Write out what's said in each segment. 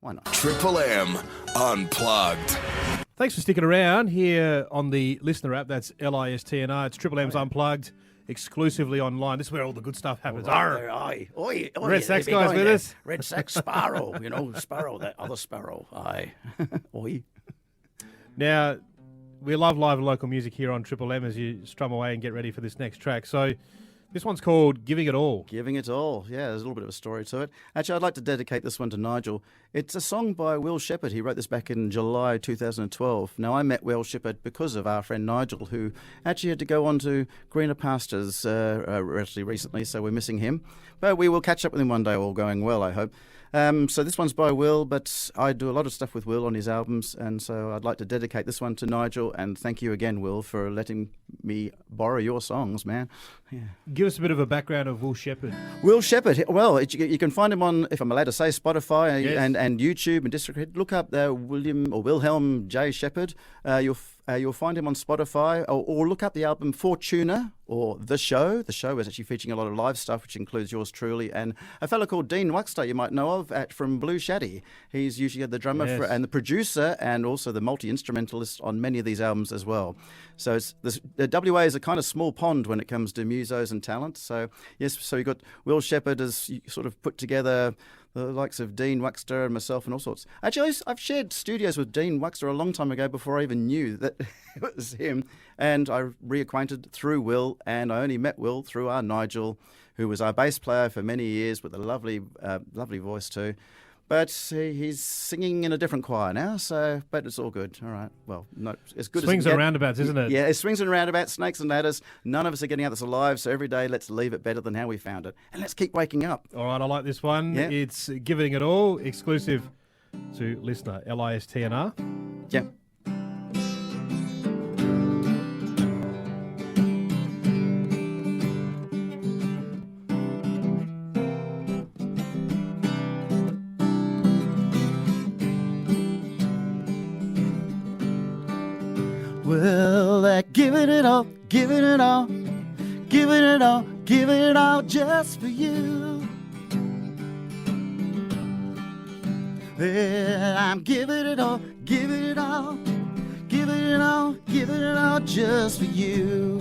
Why not? Triple M Unplugged. Thanks for sticking around here on the listener app. That's LISTNR. It's Triple M's Unplugged, exclusively online. This is where all the good stuff happens. Aye. Oi, Red Sax guys with us. Red Sax Sparrow, Sparrow, that other Sparrow. Aye. Oi. Now, we love live and local music here on Triple M as you strum away and get ready for this next track. So this one's called Giving It All. Giving It All. Yeah, there's a little bit of a story to it. Actually, I'd like to dedicate this one to Nigel. It's a song by Will Shepherd. He wrote this back in July 2012. Now, I met Will Shepherd because of our friend Nigel, who actually had to go on to greener pastures relatively recently, so we're missing him. But we will catch up with him one day, all going well, I hope. So this one's by Will, but I do a lot of stuff with Will on his albums, and so I'd like to dedicate this one to Nigel, and thank you again, Will, for letting me borrow your songs, man. Yeah. Give us a bit of a background of Will Shepherd. Will Shepherd, well, you can find him on, if I'm allowed to say, Spotify Yes. and YouTube and DistroKid. Look up Wilhelm J. Shepherd. You'll find him on Spotify, or look up the album Fortuna or The Show. The Show is actually featuring a lot of live stuff, which includes yours truly and a fellow called Dean Waxter you might know of from Blue Shaddy. He's usually the drummer and the producer and also the multi-instrumentalist on many of these albums as well. So the WA is a kind of small pond when it comes to musos and talent. So yes, so you've got Will Shepherd has sort of put together the likes of Dean Waxter and myself and all sorts. Actually, I've shared studios with Dean Waxter a long time ago before I even knew that it was him. And I reacquainted through Will, and I only met Will through our Nigel, who was our bass player for many years with a lovely voice too. But he's singing in a different choir now, but it's all good. All right. Well, no, as good Swings as and roundabouts, isn't it? Yeah, it swings and roundabouts, snakes and ladders. None of us are getting out this alive, so every day let's leave it better than how we found it. And let's keep waking up. All right, I like this one. Yeah. It's Giving It All, exclusive to listener, LISTNR. Yeah. Well, giving it all, giving it all, giving it all, giving it all just for you. Well, I'm giving it all, giving it all, giving it all, giving it all just for you.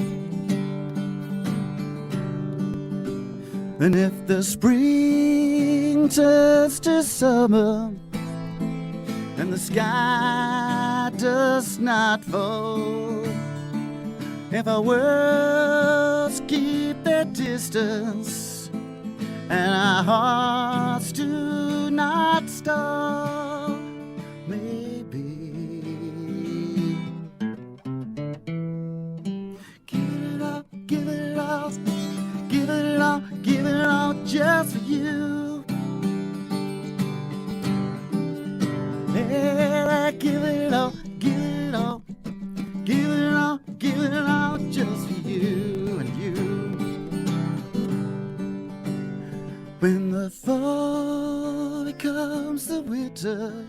And if the spring turns to summer and the sky does not fall, if our worlds keep their distance and our hearts do not stop, maybe give it all, give it all, give it all, give it all just for you. Yeah, give it all, give it all, give it all, give it all just for you and you. When the fall becomes the winter,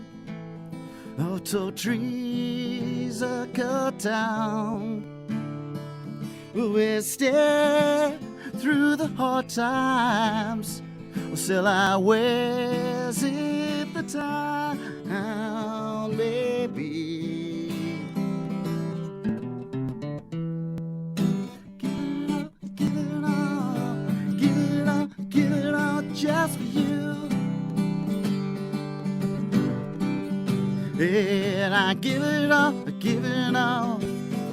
all tall trees are cut down, we'll stare through the hard times, we'll sell our wares if the time may be. Give it all, give it all, give it all just for you. And I give it all, give it all,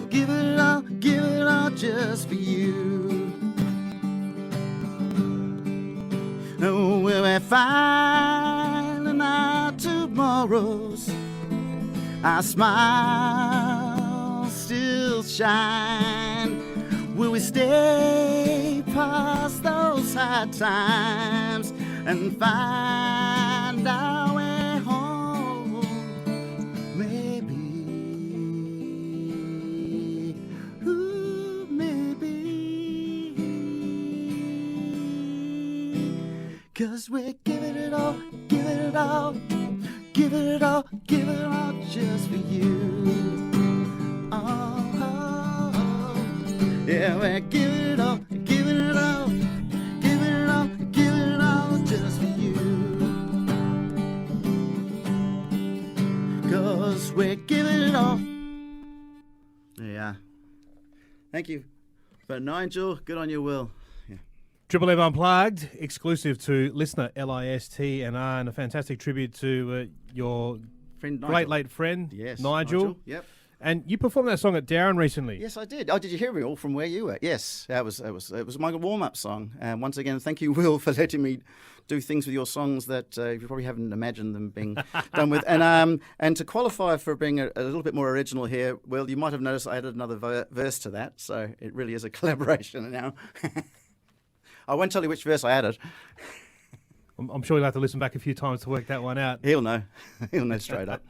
give it all, give it all just for you. Oh, will we find our tomorrows? Our smile still shine. Will we stay past those hard times and find our way home? Maybe, ooh, maybe, 'cause we're giving it all, giving it all, give it all, give it all just for you. Oh, oh, oh. Yeah, we're giving it all, giving it all, giving it all, giving it all just for you. 'cause we're giving it all. Yeah. Thank you. But Nigel, good on you, Will. Yeah. Triple M Unplugged, exclusive to listener LISTNR, and a fantastic tribute to your Friend great Nigel. late friend, Yes. Nigel. Yep. And you performed that song at Darren recently. Yes, I did. Oh, did you hear me all from where you were? Yes, it was my warm-up song. And once again, thank you, Will, for letting me do things with your songs that you probably haven't imagined them being done with. And to qualify for being a little bit more original here, Will, you might have noticed I added another verse to that, so it really is a collaboration now. I won't tell you which verse I added. I'm sure you'll have to listen back a few times to work that one out. He'll know. He'll know straight up.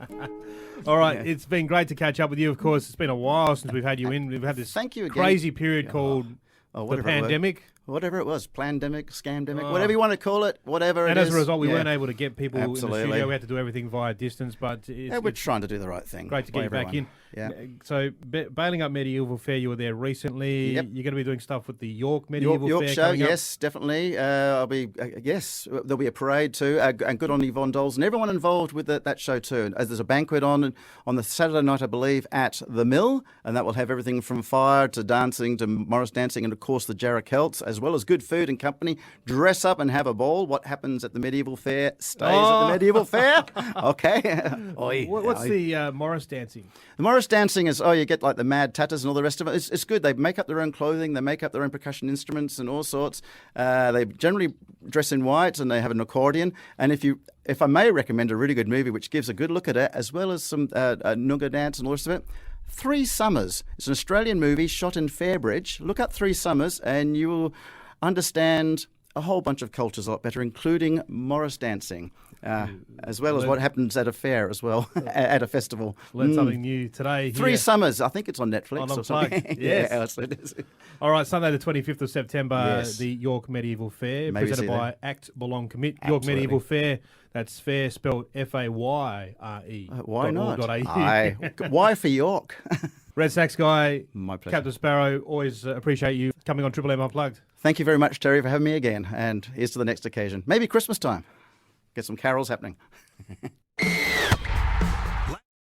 All right, Yeah. It's been great to catch up with you. Of course, it's been a while since we've had you in. We've had this Thank you again. crazy period called the whatever it was. pandemic. Whatever it was, plandemic, scamdemic, whatever you want to call it, whatever it is. And as a result, we Yeah. weren't able to get people in the Absolutely. studio. We had to do everything via distance, but Yeah, we're trying to do the right thing. great to by get you back in. everyone. Yeah. So, Bailing Up Medieval Fair, you were there recently. Yep. You're going to be doing stuff with the York Medieval York Fair show, coming up. yes, definitely. I'll be, yes, there'll be a parade too, and good on Yvonne Doles and everyone involved with that show too. As there's a banquet on the Saturday night, I believe, at the Mill, and that will have everything from fire to dancing to Morris dancing, and of course the Jarrah Celts, as well as good food and company. Dress up and have a ball. What happens at the medieval fair stays at the medieval fair. Okay. Oi. What's the Morris dancing? The Morris dancing is, you get like the mad tatters and all the rest of it. It's good. They make up their own clothing. They make up their own percussion instruments and all sorts. They generally dress in white and they have an accordion. And if I may recommend a really good movie which gives a good look at it, as well as some Noongar dance and all the rest of it, Three Summers. It's an Australian movie shot in Fairbridge. Look up Three Summers and you will understand a whole bunch of cultures a lot better, including Morris dancing, as well as what happens at a fair as well, at a festival. Learned something new today. Three here. Summers. I think it's on Netflix On or Unplugged, something. yes. Yeah, it is. All right, Sunday the 25th of September, Yes. the York Medieval Fair, Maybe presented see by that. Act Belong Commit. York Absolutely. Medieval Fair, that's fair spelled Fayre. Why not? .org.au. Aye. Why for York? Red Sax guy, My pleasure. Captain Sparrow, always appreciate you coming on Triple M Unplugged. Thank you very much, Terry, for having me again. And here's to the next occasion. Maybe Christmas time. Get some carols happening.